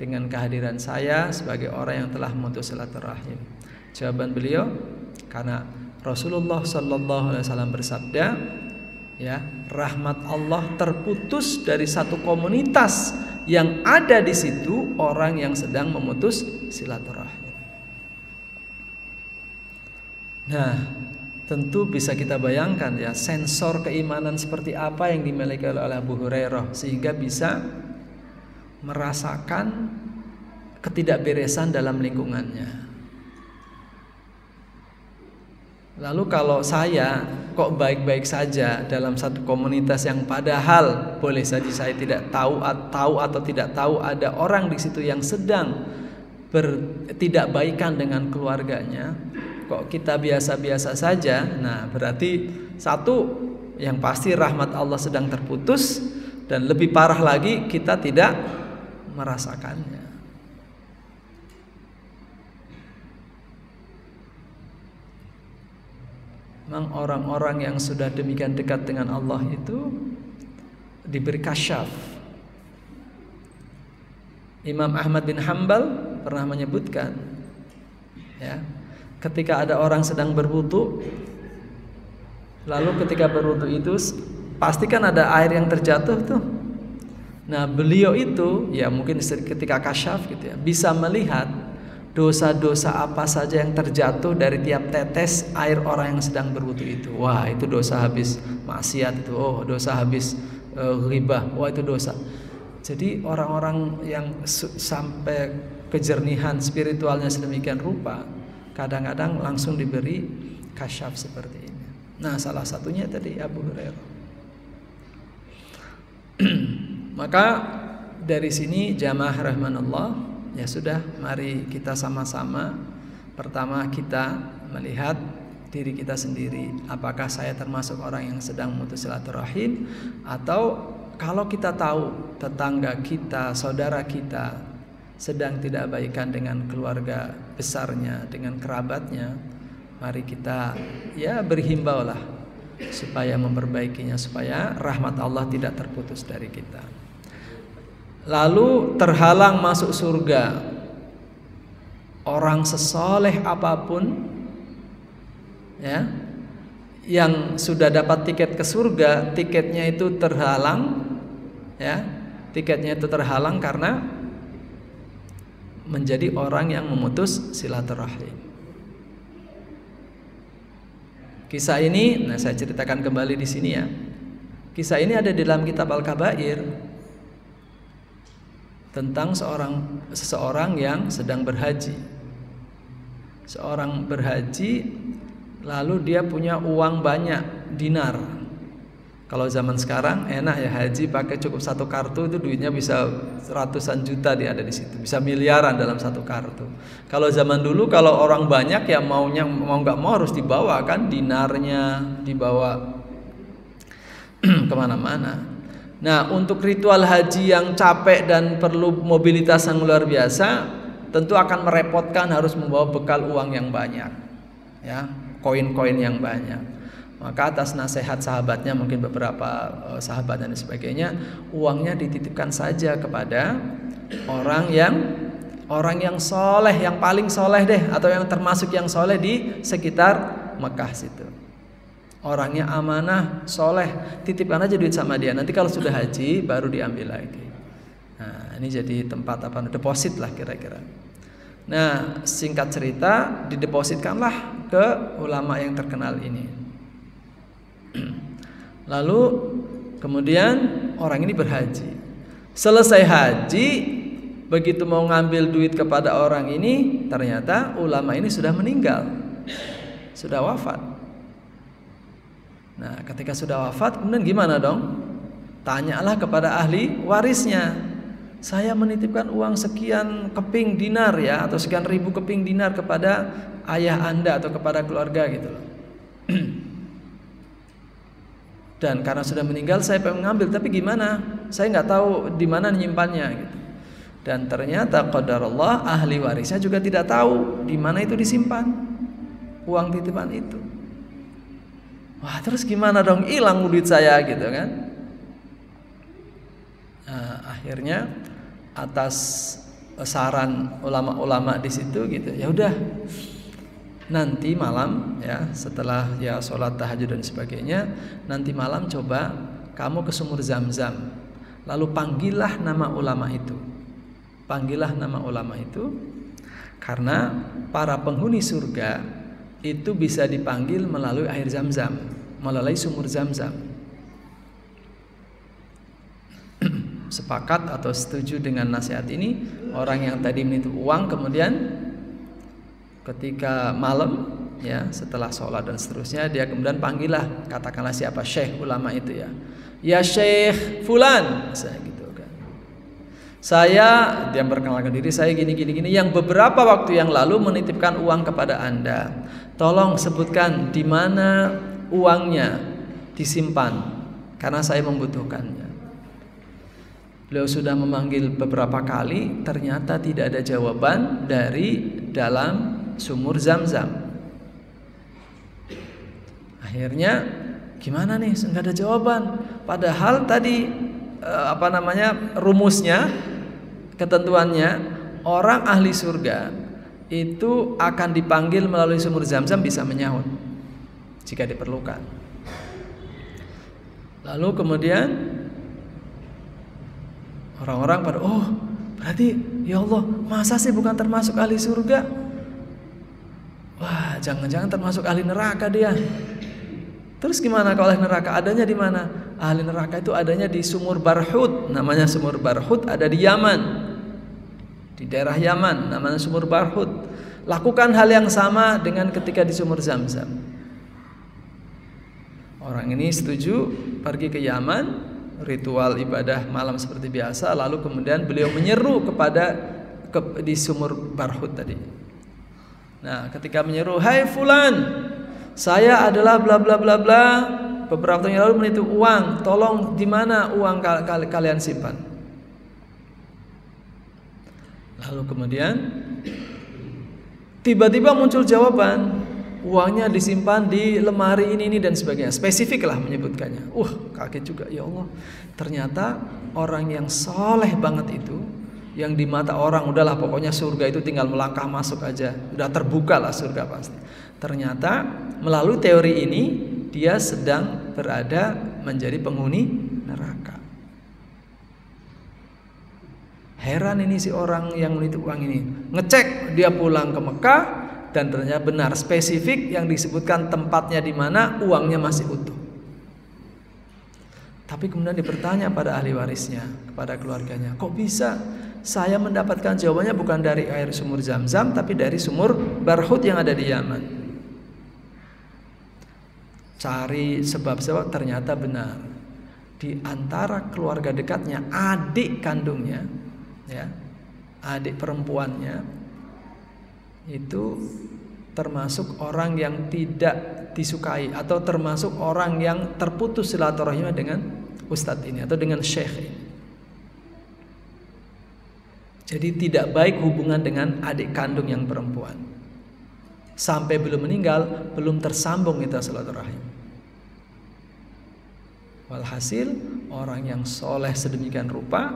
dengan kehadiran saya sebagai orang yang telah memutus silaturahim? Jawaban beliau, karena Rasulullah sallallahu alaihi wasallam bersabda, ya, rahmat Allah terputus dari satu komunitas yang ada di situ orang yang sedang memutus silaturahim. Nah, tentu bisa kita bayangkan ya, sensor keimanan seperti apa yang dimiliki oleh Abu Hurairah sehingga bisa merasakan ketidakberesan dalam lingkungannya. Lalu kalau saya kok baik-baik saja dalam satu komunitas yang padahal boleh saja saya tidak tahu atau tidak tahu ada orang di situ yang sedang tidak baikan dengan keluarganya, kok kita biasa-biasa saja. Nah, berarti satu yang pasti rahmat Allah sedang terputus, dan lebih parah lagi kita tidak merasakannya. Memang orang-orang yang sudah demikian dekat dengan Allah itu diberi kasyaf. Imam Ahmad bin Hanbal pernah menyebutkan ya, ketika ada orang sedang berwudu, lalu ketika berwudu itu pastikan ada air yang terjatuh tuh. Nah, beliau itu ya mungkin ketika kasyaf gitu ya, bisa melihat dosa-dosa apa saja yang terjatuh dari tiap tetes air orang yang sedang berwudu itu. Wah, itu dosa habis maksiat itu. Oh, dosa habis ghibah. Wah, itu dosa. Jadi orang-orang yang sampai kejernihan spiritualnya sedemikian rupa, kadang-kadang langsung diberi kasyaf seperti ini. Nah, salah satunya tadi Abu Hurairah. Maka dari sini jamaah rahmanallah, ya sudah, mari kita sama-sama. Pertama kita melihat diri kita sendiri, apakah saya termasuk orang yang sedang memutus silaturahim, atau kalau kita tahu tetangga kita, saudara kita sedang tidak baikan dengan keluarga besarnya, dengan kerabatnya, mari kita ya berhimbau lah supaya memperbaikinya, supaya rahmat Allah tidak terputus dari kita. Lalu terhalang masuk surga orang sesoleh apapun ya, yang sudah dapat tiket ke surga, tiketnya itu terhalang ya, tiketnya itu terhalang karena menjadi orang yang memutus silaturahim. Kisah ini, nah saya ceritakan kembali di sini ya. Kisah ini ada di dalam kitab Al-Kabair tentang seseorang yang sedang berhaji. Seorang berhaji, lalu dia punya uang banyak, dinar. Kalau zaman sekarang enak ya, haji pakai cukup satu kartu itu duitnya bisa ratusan juta dia ada di situ, bisa miliaran dalam satu kartu. Kalau zaman dulu kalau orang banyak ya mau nggak mau harus dibawa kan dinarnya, dibawa kemana-mana. Nah, untuk ritual haji yang capek dan perlu mobilitas yang luar biasa, tentu akan merepotkan, harus membawa bekal uang yang banyak, ya, koin-koin yang banyak. Maka atas nasihat sahabatnya, mungkin beberapa sahabat dan sebagainya, uangnya dititipkan saja kepada orang yang soleh, yang paling soleh deh, atau yang termasuk yang soleh di sekitar Mekah situ. Orangnya amanah, soleh, titipkan aja duit sama dia. Nanti kalau sudah haji baru diambil lagi. Nah, ini jadi tempat deposit lah kira-kira. Nah, singkat cerita, didepositkanlah ke ulama yang terkenal ini. Lalu kemudian orang ini berhaji. Selesai haji, begitu mau ngambil duit kepada orang ini, ternyata ulama ini sudah meninggal, sudah wafat. Nah, ketika sudah wafat, kemudian gimana dong? Tanyalah kepada ahli warisnya. Saya menitipkan uang sekian keping dinar ya, atau sekian ribu keping dinar kepada ayah Anda atau kepada keluarga gitu loh. Dan karena sudah meninggal saya pengen ngambil, tapi gimana? Saya nggak tahu di mana nyimpannya gitu. Dan ternyata qadarullah ahli warisnya juga tidak tahu di mana itu disimpan uang titipan itu. Wah, terus gimana dong? Hilang duit saya gitu kan? Nah, akhirnya atas saran ulama-ulama di situ gitu, ya udah, nanti malam ya, setelah ya sholat tahajud dan sebagainya, nanti malam coba kamu ke sumur Zam-Zam. Lalu panggillah nama ulama itu. Panggillah nama ulama itu, karena para penghuni surga itu bisa dipanggil melalui air Zam-Zam, melalui sumur Zam-Zam. Sepakat atau setuju dengan nasihat ini? Orang yang tadi menitip uang kemudian ketika malam, ya, setelah sholat dan seterusnya, dia kemudian panggillah, katakanlah siapa, syekh ulama itu, ya, ya syekh fulan, misalnya gitu kan. Saya, dia memperkenalkan diri, saya gini yang beberapa waktu yang lalu menitipkan uang kepada Anda. Tolong sebutkan di mana uangnya disimpan, karena saya membutuhkannya. Beliau sudah memanggil beberapa kali, ternyata tidak ada jawaban dari dalam sumur Zam-Zam. Akhirnya gimana nih, nggak ada jawaban. Padahal tadi rumusnya, ketentuannya, orang ahli surga itu akan dipanggil melalui sumur Zam-Zam, bisa menyahut jika diperlukan. Lalu kemudian orang-orang pada, oh berarti ya Allah, masa sih bukan termasuk ahli surga? Wah, jangan-jangan termasuk ahli neraka dia. Terus gimana kalau ahli neraka? Adanya di mana? Ahli neraka itu adanya di sumur Barhut. Namanya sumur Barhut, ada di Yaman, di daerah Yaman, namanya sumur Barhut. Lakukan hal yang sama dengan ketika di sumur Zam-Zam. Orang ini setuju pergi ke Yaman, ritual ibadah malam seperti biasa. Lalu kemudian beliau menyeru di sumur Barhut tadi. Nah, ketika menyeru, hai fulan, saya adalah bla bla bla bla, beberapa tahun yang lalu menitip uang, tolong di mana uang kalian simpan? Lalu kemudian tiba-tiba muncul jawaban, uangnya disimpan di lemari ini dan sebagainya. Spesifik lah menyebutkannya. Kaget juga, ya Allah. Ternyata orang yang soleh banget itu, yang di mata orang udahlah pokoknya surga itu tinggal melangkah masuk aja, udah terbuka lah surga pasti. Ternyata melalui teori ini dia sedang berada menjadi penghuni neraka. Heran ini si orang yang menitip uang ini. Ngecek, dia pulang ke Mekah dan ternyata benar spesifik yang disebutkan tempatnya di mana, uangnya masih utuh. Tapi kemudian dipertanya pada ahli warisnya, kepada keluarganya, kok bisa saya mendapatkan jawabannya bukan dari air sumur Zam-Zam, tapi dari sumur Barhut yang ada di Yaman? Cari sebab-sebab, ternyata benar. Di antara keluarga dekatnya, adik kandungnya, ya, adik perempuannya itu termasuk orang yang tidak disukai, atau termasuk orang yang terputus silaturahimnya dengan ustadz ini atau dengan syekh ini. Jadi tidak baik hubungan dengan adik kandung yang perempuan. Sampai belum meninggal, belum tersambung itu silaturahim. Walhasil, orang yang soleh sedemikian rupa,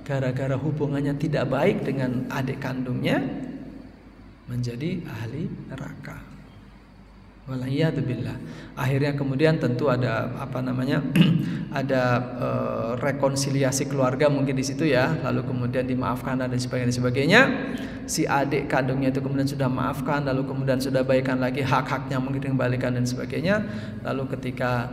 gara-gara hubungannya tidak baik dengan adik kandungnya, menjadi ahli neraka. Waliyadzubillah. Akhirnya kemudian tentu ada ada rekonsiliasi keluarga mungkin di situ, ya. Lalu kemudian dimaafkan dan sebagainya. Si adik kandungnya itu kemudian sudah maafkan, lalu kemudian sudah baikan lagi, hak-haknya mungkin dikembalikan dan sebagainya. Lalu ketika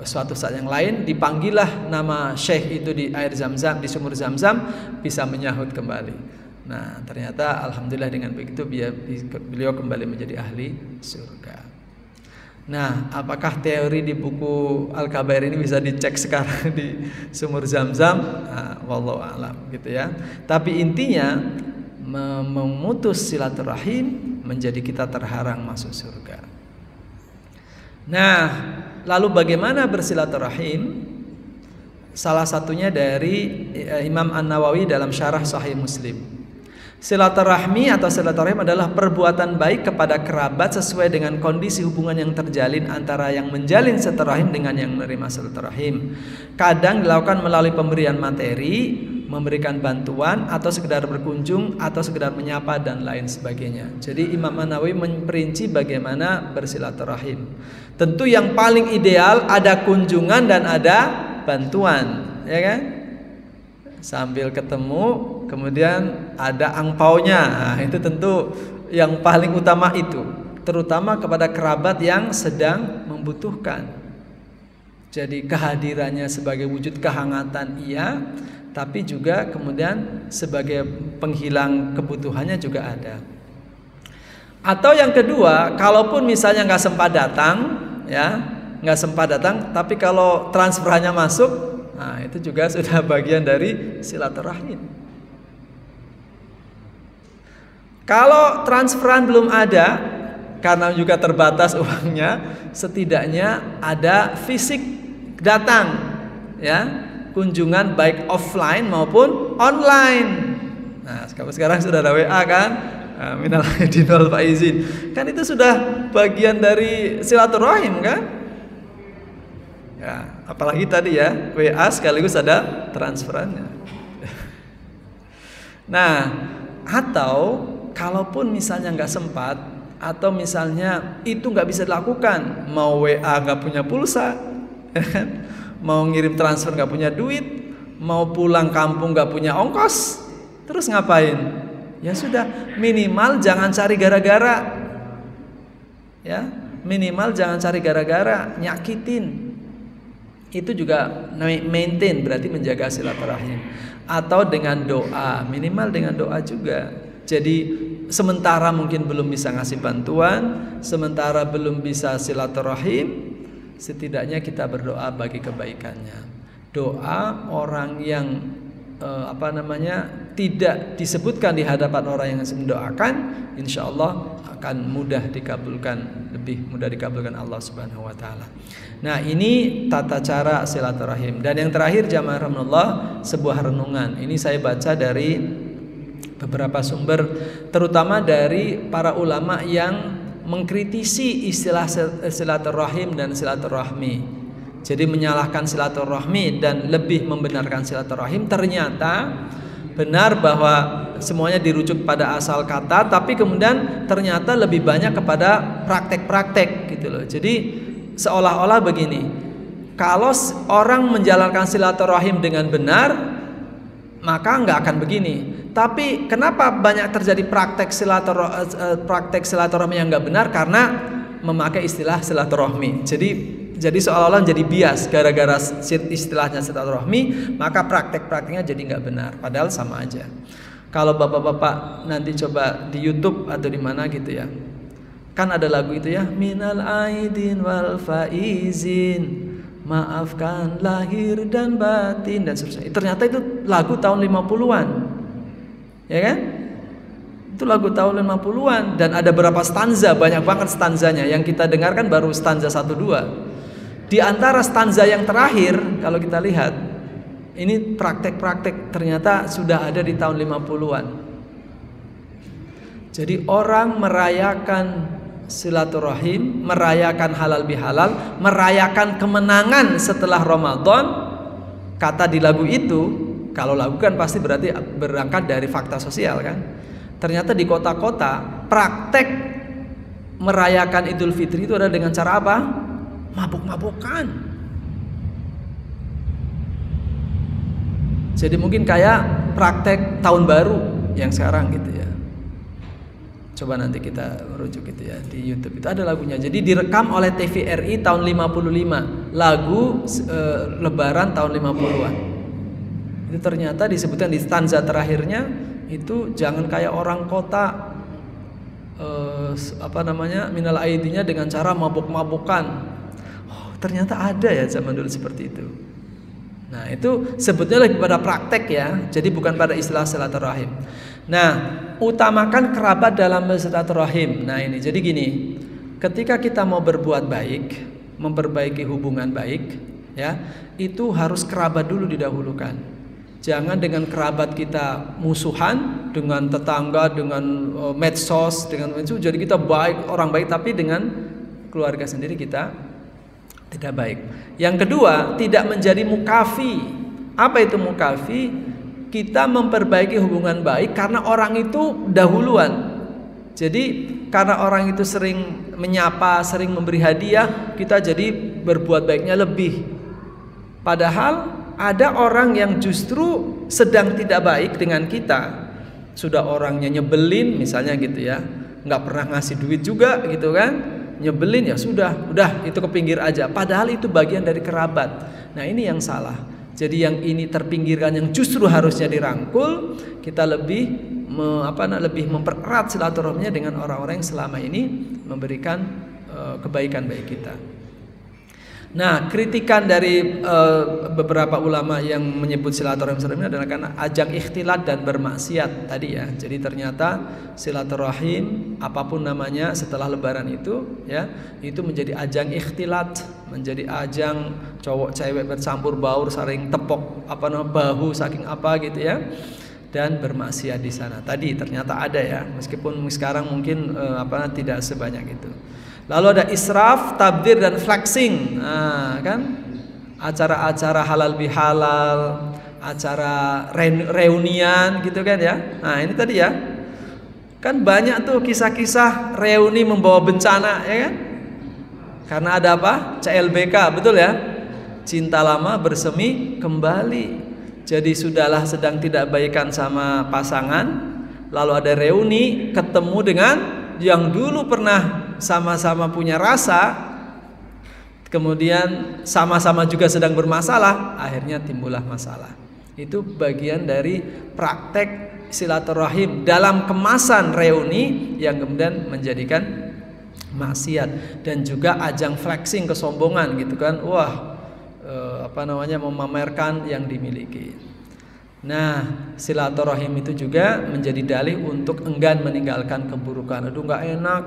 suatu saat yang lain dipanggillah nama syekh itu di air Zam-Zam, di sumur Zam-Zam, bisa menyahut kembali. Nah, ternyata alhamdulillah dengan begitu beliau kembali menjadi ahli surga. Nah, apakah teori di buku Al-Kabair ini bisa dicek sekarang di sumur Zam-Zam? Nah, wallahu a'lam gitu ya. Tapi intinya memutus silaturahim menjadi kita terhalang masuk surga. Nah, lalu bagaimana bersilaturahim? Salah satunya dari Imam An-Nawawi dalam syarah Sahih Muslim. Silaturahmi atau silaturahim adalah perbuatan baik kepada kerabat sesuai dengan kondisi hubungan yang terjalin antara yang menjalin silaturahim dengan yang menerima silaturahim. Kadang dilakukan melalui pemberian materi, memberikan bantuan, atau sekedar berkunjung, atau sekedar menyapa dan lain sebagainya. Jadi Imam An-Nawawi memperinci bagaimana bersilaturahim. Tentu yang paling ideal ada kunjungan dan ada bantuan, ya kan? Sambil ketemu, kemudian ada angpaunya. Nah, itu tentu yang paling utama itu, terutama kepada kerabat yang sedang membutuhkan. Jadi kehadirannya sebagai wujud kehangatan iya, tapi juga kemudian sebagai penghilang kebutuhannya juga ada. Atau yang kedua, kalaupun misalnya nggak sempat datang, ya, nggak sempat datang, tapi kalau transferannya masuk, nah itu juga sudah bagian dari silaturahim. Kalau transferan belum ada, karena juga terbatas uangnya, setidaknya ada fisik datang, ya, kunjungan baik offline maupun online. Nah sekarang sudah ada WA kan, minal aidin wal faizin, kan itu sudah bagian dari silaturahim kan? Ya, apalagi tadi ya WA sekaligus ada transferannya. Nah, atau kalaupun misalnya nggak sempat, atau misalnya itu nggak bisa dilakukan, mau WA nggak punya pulsa, ya kan? Mau ngirim transfer nggak punya duit, mau pulang kampung nggak punya ongkos, terus ngapain? Ya sudah, minimal jangan cari gara-gara, ya, minimal jangan cari gara-gara, nyakitin. Itu juga maintain, berarti menjaga silaturahim. Atau dengan doa, minimal dengan doa juga. Jadi sementara mungkin belum bisa ngasih bantuan, sementara belum bisa silaturahim, setidaknya kita berdoa bagi kebaikannya. Doa orang yang tidak disebutkan di hadapan orang yang mendoakan, insya Allah akan mudah dikabulkan, lebih mudah dikabulkan Allah Subhanahu wa taala. Nah, ini tata cara silaturahim. Dan yang terakhir jamaah rahmatullah, sebuah renungan. Ini saya baca dari beberapa sumber, terutama dari para ulama yang mengkritisi istilah silaturahim dan silaturahmi. Jadi menyalahkan silaturahmi dan lebih membenarkan silaturahim. Ternyata benar bahwa semuanya dirujuk pada asal kata, tapi kemudian ternyata lebih banyak kepada praktek-praktek gitu loh. Jadi seolah-olah begini, kalau orang menjalankan silaturahim dengan benar, maka nggak akan begini. Tapi kenapa banyak terjadi praktek silaturahmi yang nggak benar? Karena memakai istilah silaturahmi. Jadi seolah-olah jadi bias, gara-gara istilahnya silaturahmi, maka praktek-prakteknya jadi nggak benar. Padahal sama aja. Kalau bapak-bapak nanti coba di YouTube atau di mana gitu ya, kan ada lagu itu ya, minal aidin wal faizin, maafkan lahir dan batin dan seterusnya. Ternyata itu lagu tahun 50-an, ya kan? Itu lagu tahun 50-an dan ada berapa stanza, banyak banget stanzanya. Yang kita dengarkan baru stanza 1-2. Di antara stanza yang terakhir, kalau kita lihat, ini praktek-praktek ternyata sudah ada di tahun 50-an. Jadi orang merayakan silaturahim, merayakan halal bihalal, merayakan kemenangan setelah Ramadan. Kata di lagu itu, kalau lagu kan pasti berarti berangkat dari fakta sosial kan. Ternyata di kota-kota praktek merayakan Idul Fitri itu ada dengan cara apa? Mabuk-mabukan. Jadi mungkin kayak praktek tahun baru yang sekarang gitu ya. Coba nanti kita rujuk gitu ya, di YouTube itu ada lagunya. Jadi direkam oleh TVRI tahun 55, lagu Lebaran tahun 50-an. Itu ternyata disebutkan di stanza terakhirnya itu jangan kayak orang kota, minal aidinya dengan cara mabuk-mabukan. Ternyata ada ya zaman dulu seperti itu. Nah itu sebetulnya lebih pada praktek ya, jadi bukan pada istilah silaturahim. Nah, utamakan kerabat dalam silaturahim. Nah ini jadi gini, ketika kita mau berbuat baik, memperbaiki hubungan baik, ya itu harus kerabat dulu didahulukan. Jangan dengan kerabat kita musuhan, dengan tetangga, dengan medsos, dengan itu jadi kita baik, orang baik, tapi dengan keluarga sendiri kita tidak baik. Yang kedua, tidak menjadi mukafi. Apa itu mukafi? Kita memperbaiki hubungan baik karena orang itu dahuluan. Jadi karena orang itu sering menyapa, sering memberi hadiah, kita jadi berbuat baiknya lebih. Padahal ada orang yang justru sedang tidak baik dengan kita, sudah orangnya nyebelin misalnya gitu ya, nggak pernah ngasih duit juga gitu kan, nyebelin ya sudah, udah itu ke pinggir aja, padahal itu bagian dari kerabat. Nah ini yang salah. Jadi yang ini terpinggirkan, yang justru harusnya dirangkul, kita lebih lebih mempererat silaturahminya dengan orang-orang yang selama ini memberikan kebaikan bagi kita. Nah, kritikan dari beberapa ulama yang menyebut silaturahim ini adalah karena ajang ikhtilat dan bermaksiat tadi ya. Jadi ternyata silaturahim apapun namanya setelah lebaran itu ya, itu menjadi ajang ikhtilat, menjadi ajang cowok cewek bercampur baur, saling tepok bahu saking apa gitu ya, dan bermaksiat di sana. Tadi ternyata ada ya, meskipun sekarang mungkin tidak sebanyak itu. Lalu ada israf, tabdir dan flexing. Nah, kan acara-acara halal bihalal, acara reunian gitu kan ya. Nah, ini tadi ya. Kan banyak tuh kisah-kisah reuni membawa bencana ya kan? Karena ada apa? CLBK, betul ya? Cinta lama bersemi kembali. Jadi sudahlah sedang tidak baikan sama pasangan, lalu ada reuni, ketemu dengan yang dulu pernah sama-sama punya rasa, kemudian sama-sama juga sedang bermasalah, akhirnya timbullah masalah. Itu bagian dari praktek silaturahim dalam kemasan reuni yang kemudian menjadikan maksiat, dan juga ajang flexing, kesombongan gitu kan. Wah, memamerkan yang dimiliki. Nah, silaturahim itu juga menjadi dalih untuk enggan meninggalkan keburukan. Aduh nggak enak,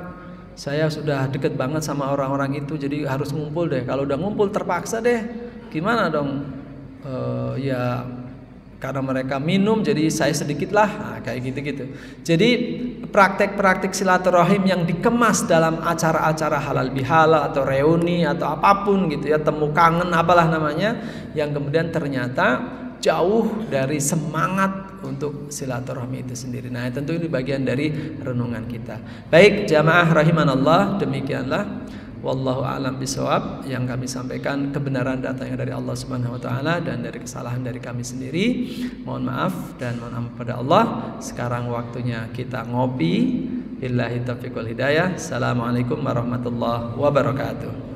saya sudah deket banget sama orang-orang itu, jadi harus ngumpul deh. Kalau udah ngumpul terpaksa deh, gimana dong? Ya karena mereka minum, jadi saya sedikit lah. Nah, kayak gitu-gitu. Jadi praktek-praktek silaturahim yang dikemas dalam acara-acara halal bihalal atau reuni atau apapun gitu ya, temu kangen apalah namanya, yang kemudian ternyata jauh dari semangat untuk silaturahmi itu sendiri. Nah, tentu ini bagian dari renungan kita. Baik, jamaah rahimanallah, demikianlah wallahu a'lam bishawab yang kami sampaikan. Kebenaran datangnya dari Allah Subhanahu wa taala, dan dari kesalahan dari kami sendiri mohon maaf dan mohon ampun pada Allah. Sekarang waktunya kita ngopi. Billahi taufiq wal hidayah. Assalamualaikum warahmatullahi wabarakatuh.